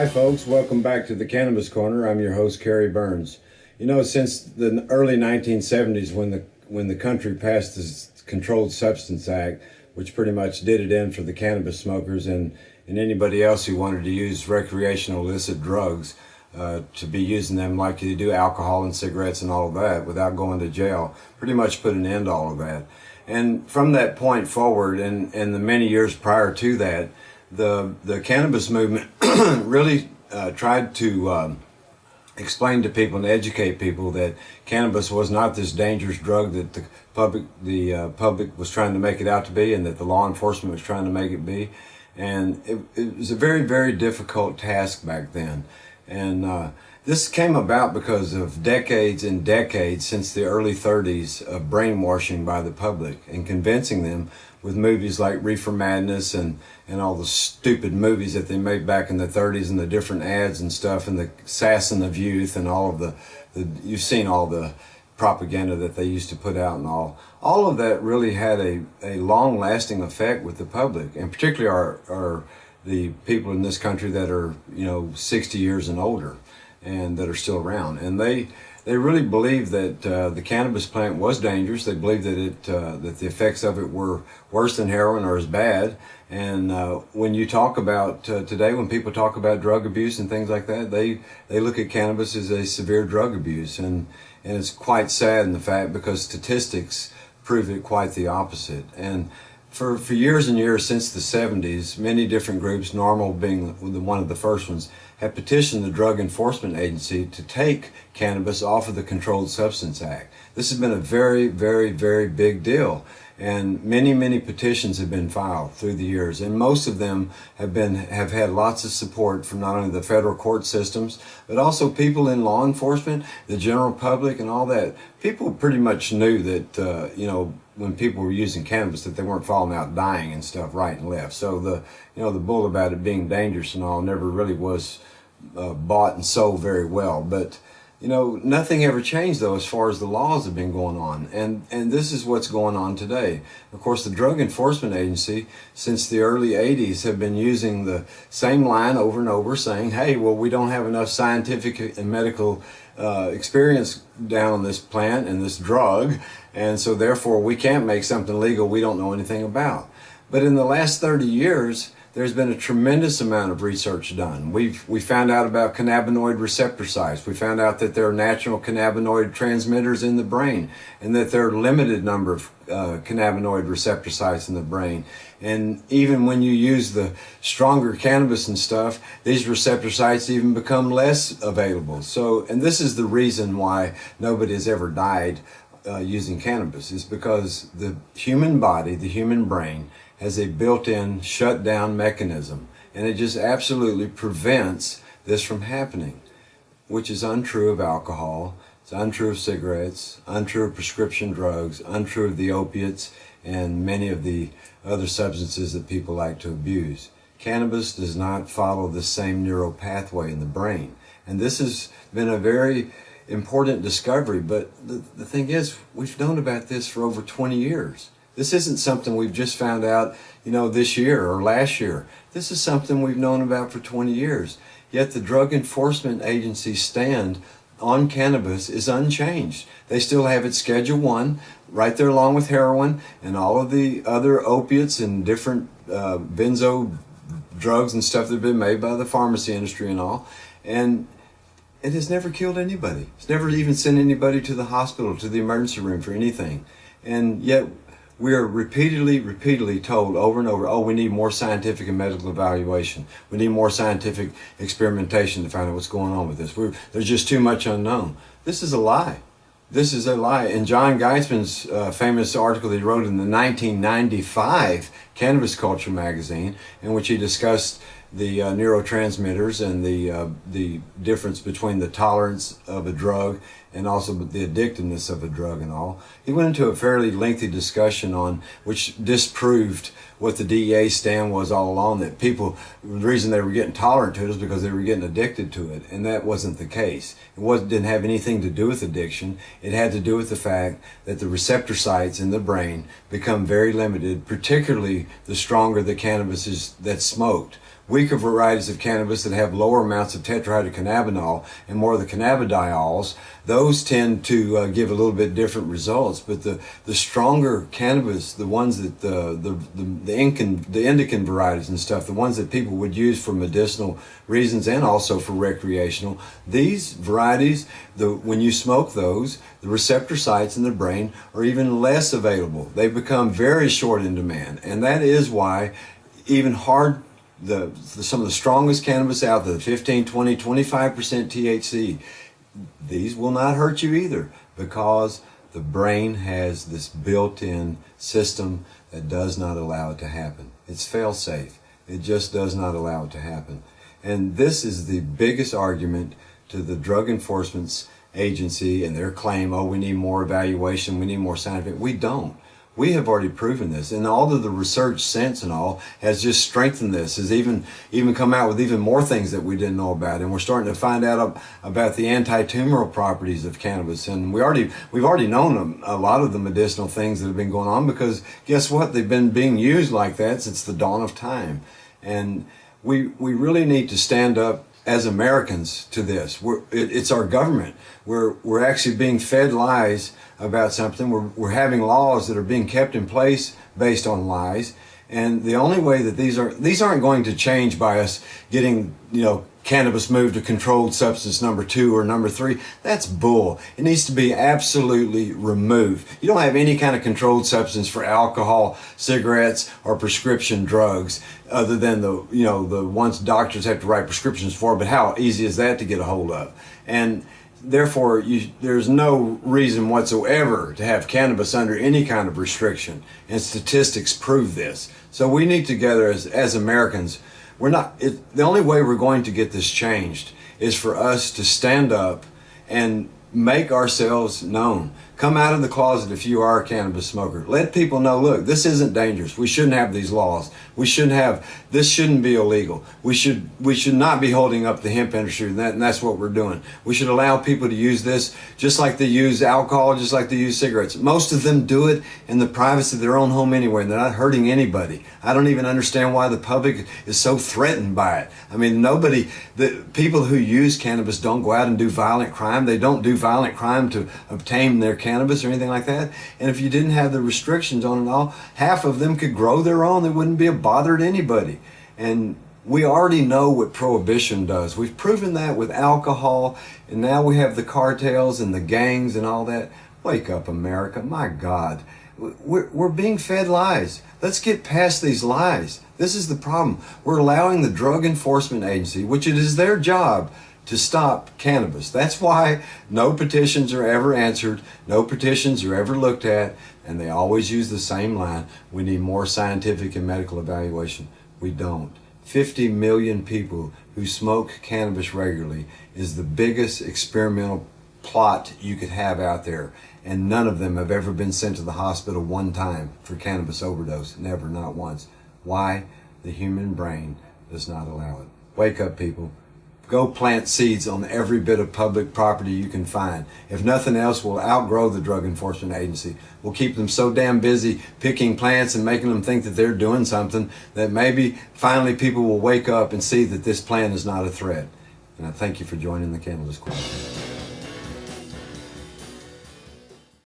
Hi folks, welcome back to the Cannabis Corner. I'm your host, Kerry Burns. You know, since the early 1970s when the country passed the Controlled Substance Act, which pretty much did it in for the cannabis smokers and anybody else who wanted to use recreational illicit drugs, to be using them like you do alcohol and cigarettes and all of that without going to jail, pretty much put an end to all of that. And from that point forward and the many years prior to that, the cannabis movement really tried to explain to people and educate people that cannabis was not this dangerous drug that the public was trying to make it out to be, and that the law enforcement was trying to make it be. And it was a very, very difficult task back then. And this came about because of decades and decades since the early 30s of brainwashing by the public and convincing them with movies like Reefer Madness and all the stupid movies that they made back in the 30s and the different ads and stuff and the assassin of youth and all of the you've seen all the propaganda that they used to put out and all of that really had a long-lasting effect with the public, and particularly the people in this country that are 60 years and older and that are still around. And they really believed that the cannabis plant was dangerous. They believed that that the effects of it were worse than heroin or as bad. And when you talk about today, when people talk about drug abuse and things like that, they look at cannabis as a severe drug abuse, and it's quite sad in the fact, because statistics prove it quite the opposite. And for years and years since the 70s, many different groups, NORML being one of the first ones, have petitioned the Drug Enforcement Agency to take cannabis off of the Controlled Substance Act. This has been a very, very, very big deal. And many, many petitions have been filed through the years, and most of them have had lots of support from not only the federal court systems, but also people in law enforcement, the general public, and all that. People pretty much knew that when people were using cannabis, that they weren't falling out dying and stuff right and left. So the bull about it being dangerous and all never really was bought and sold very well. But nothing ever changed, though, as far as the laws have been going on. And this is what's going on today. Of course, the Drug Enforcement Agency, since the early 80s, have been using the same line over and over, saying, hey, well, we don't have enough scientific and medical experience down on this plant and this drug, and so therefore we can't make something legal we don't know anything about. But in the last 30 years, there's been a tremendous amount of research done. We found out about cannabinoid receptor sites. We found out that there are natural cannabinoid transmitters in the brain, and that there are a limited number of cannabinoid receptor sites in the brain. And even when you use the stronger cannabis and stuff, these receptor sites even become less available. So, and this is the reason why nobody has ever died using cannabis, is because the human body, the human brain, has a built-in shutdown mechanism, and it just absolutely prevents this from happening, which is untrue of alcohol, it's untrue of cigarettes, untrue of prescription drugs, untrue of the opiates, and many of the other substances that people like to abuse. Cannabis does not follow the same neural pathway in the brain, and this has been a very important discovery. But the thing is, we've known about this for over 20 years. This isn't something we've just found out, this year or last year. This is something we've known about for 20 years. Yet the Drug Enforcement Agency's stand on cannabis is unchanged. They still have it Schedule 1, right there along with heroin and all of the other opiates and different benzo drugs and stuff that have been made by the pharmacy industry and all. And it has never killed anybody. It's never even sent anybody to the hospital, to the emergency room for anything. And yet we are repeatedly told over and over, oh, we need more scientific and medical evaluation. We need more scientific experimentation to find out what's going on with this. There's just too much unknown. This is a lie. This is a lie. In John Geisman's famous article that he wrote in the 1995 Cannabis Culture magazine, in which he discussed the neurotransmitters and the difference between the tolerance of a drug and also the addictiveness of a drug and all. He went into a fairly lengthy discussion on which disproved what the DEA stand was all along, that people, the reason they were getting tolerant to it is because they were getting addicted to it, and that wasn't the case. Didn't have anything to do with addiction. It had to do with the fact that the receptor sites in the brain become very limited, particularly the stronger the cannabis is that's smoked. Weaker varieties of cannabis that have lower amounts of tetrahydrocannabinol and more of the cannabidiols, those tend to give a little bit different results. But the stronger cannabis, the ones that the indican varieties and stuff, the ones that people would use for medicinal reasons and also for recreational, these varieties, when you smoke those, the receptor sites in the brain are even less available. They become very short in demand, and that is why even some of the strongest cannabis out there, 15, 20, 25% THC, these will not hurt you either, because the brain has this built-in system that does not allow it to happen. It's fail-safe. It just does not allow it to happen. And this is the biggest argument to the Drug Enforcement Agency and their claim, oh, we need more evaluation, we need more scientific. We don't. We have already proven this, and all of the research since and all has just strengthened this, has even come out with even more things that we didn't know about, and we're starting to find out about the anti-tumoral properties of cannabis, and we've already known a lot of the medicinal things that have been going on, because guess what? They've been being used like that since the dawn of time, and we really need to stand up as Americans to this. It's our government. We're actually being fed lies about something. We're having laws that are being kept in place based on lies. And the only way that these aren't going to change by us getting, cannabis moved to controlled substance number 2 or number 3. That's bull. It needs to be absolutely removed. You don't have any kind of controlled substance for alcohol, cigarettes, or prescription drugs, other than the ones doctors have to write prescriptions for. But how easy is that to get a hold of? And therefore, there's no reason whatsoever to have cannabis under any kind of restriction, and statistics prove this. So we need together as Americans. The only way we're going to get this changed is for us to stand up and make ourselves known. Come out of the closet if you are a cannabis smoker. Let people know, look, this isn't dangerous. We shouldn't have these laws. This shouldn't be illegal. We should not be holding up the hemp industry, and that's what we're doing. We should allow people to use this just like they use alcohol, just like they use cigarettes. Most of them do it in the privacy of their own home anyway, and they're not hurting anybody. I don't even understand why the public is so threatened by it. I mean, the people who use cannabis don't go out and do violent crime. They don't do violent crime to obtain their cannabis or anything like that. And if you didn't have the restrictions on it all, half of them could grow their own. They wouldn't be a bother to anybody. And we already know what prohibition does. We've proven that with alcohol, and now we have the cartels and the gangs and all that. Wake up, America. My God. We're being fed lies. Let's get past these lies. This is the problem. We're allowing the Drug Enforcement Agency, which it is their job, to stop cannabis. That's why no petitions are ever answered, no petitions are ever looked at, and they always use the same line: we need more scientific and medical evaluation. We don't. 50 million people who smoke cannabis regularly is the biggest experimental plot you could have out there, and none of them have ever been sent to the hospital one time for cannabis overdose. Never, not once. Why? The human brain does not allow it. Wake up, people. Go plant seeds on every bit of public property you can find. If nothing else, we'll outgrow the Drug Enforcement Agency. We'll keep them so damn busy picking plants and making them think that they're doing something that maybe finally people will wake up and see that this plant is not a threat. And I thank you for joining the Cannabis Club.